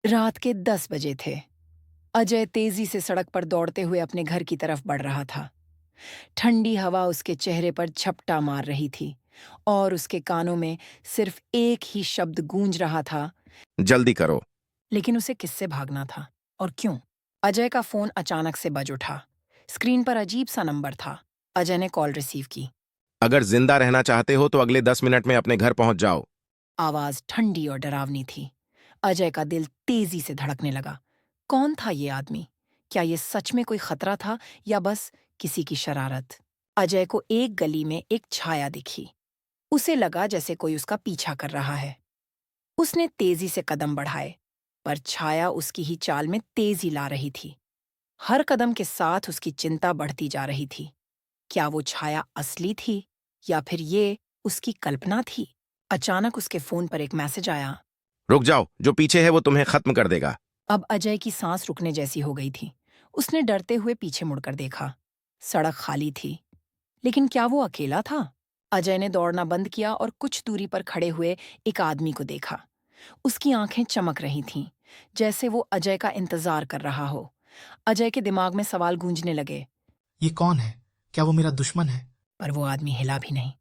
रात के 10 बजे थे। अजय तेजी से सड़क पर दौड़ते हुए अपने घर की तरफ बढ़ रहा था। ठंडी हवा उसके चेहरे पर झपटा मार रही थी और उसके कानों में सिर्फ एक ही शब्द गूंज रहा था। जल्दी करो। लेकिन उसे किससे भागना था और क्यों? अजय का फोन अचानक से बज उठा। स्क्रीन पर अजीब सा नंबर था। अजय ने कॉल रिसीव की। अगर जिंदा रहना चाहते हो तो अगले 10 मिनट में अपने घर पहुंच जाओ। आवाज ठंडी और डरावनी थी। अजय का दिल तेजी से धड़कने लगा। कौन था ये आदमी? क्या ये सच में कोई खतरा था या बस किसी की शरारत? अजय को एक गली में एक छाया दिखी। उसे लगा जैसे कोई उसका पीछा कर रहा है। उसने तेजी से कदम बढ़ाए, पर छाया उसकी ही चाल में तेजी ला रही थी। हर कदम के साथ उसकी चिंता बढ़ती जा रही थी। क्या वो छाया असली थी या फिर ये उसकी कल्पना थी? अचानक उसके फोन पर एक मैसेज आया। रुक जाओ, जो पीछे है वो तुम्हें खत्म कर देगा। अब अजय की सांस रुकने जैसी हो गई थी। उसने डरते हुए पीछे मुड़कर देखा। सड़क खाली थी, लेकिन क्या वो अकेला था? अजय ने दौड़ना बंद किया और कुछ दूरी पर खड़े हुए एक आदमी को देखा। उसकी आंखें चमक रही थीं, जैसे वो अजय का इंतजार कर रहा हो। अजय के दिमाग में सवाल गूंजने लगे। ये कौन है? क्या वो मेरा दुश्मन है? पर वो आदमी हिला भी नहीं,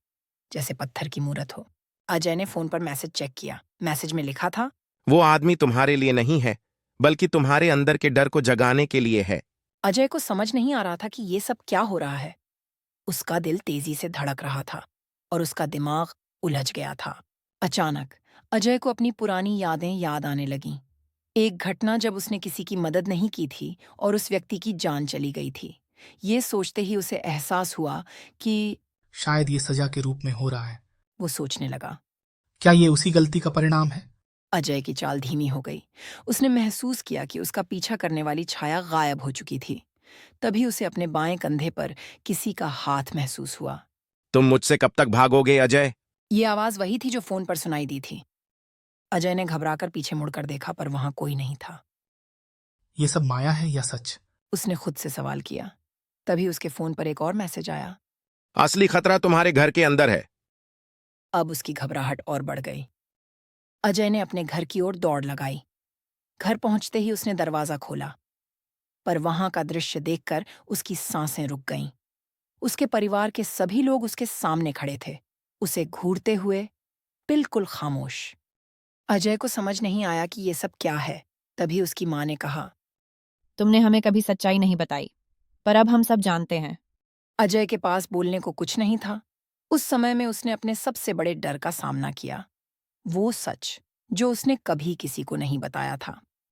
जैसे पत्थर की मूरत हो। अजय ने फोन पर मैसेज चेक किया। मैसेज में लिखा था, वो आदमी तुम्हारे लिए नहीं है, बल्कि तुम्हारे अंदर के डर को जगाने के लिए है। अजय को समझ नहीं आ रहा था कि ये सब क्या हो रहा है। उसका दिल तेजी से धड़क रहा था और उसका दिमाग उलझ गया था। अचानक अजय को अपनी पुरानी यादें याद आने लगीं। एक घटना जब उसने किसी की मदद नहीं की थी और उस व्यक्ति की जान चली गई थी। ये सोचते ही उसे एहसास हुआ कि शायद ये सजा के रूप में हो रहा है। वो सोचने लगा। क्या ये उसी गलती का परिणाम है? अजय की चाल धीमी हो गई। उसने महसूस किया कि उसका पीछा करने वाली छाया गायब हो चुकी थी। तभी उसे अपने बाएं कंधे पर किसी का हाथ महसूस हुआ। तुम मुझसे कब तक भागोगे अजय? ये आवाज वही थी जो फोन पर सुनाई दी थी। अजय ने घबराकर पीछे मुड़कर देखा, पर वहां कोई नहीं था। ये सब माया है या सच? उसने खुद से सवाल किया। तभी उसके फोन पर एक और मैसेज आया। असली खतरा तुम्हारे घर के अंदर है। अब उसकी घबराहट और बढ़ गई। अजय ने अपने घर की ओर दौड़ लगाई। घर पहुंचते ही उसने दरवाजा खोला, पर वहां का दृश्य देखकर उसकी सांसें रुक गईं। उसके परिवार के सभी लोग उसके सामने खड़े थे, उसे घूरते हुए, बिल्कुल खामोश। अजय को समझ नहीं आया कि ये सब क्या है। तभी उसकी माँ ने कहा, तुमने हमें कभी सच्चाई नहीं बताई, पर अब हम सब जानते हैं। अजय के पास बोलने को कुछ नहीं था। उस समय में उसने अपने सबसे बड़े डर का सामना किया, वो सच जो उसने कभी किसी को नहीं बताया था।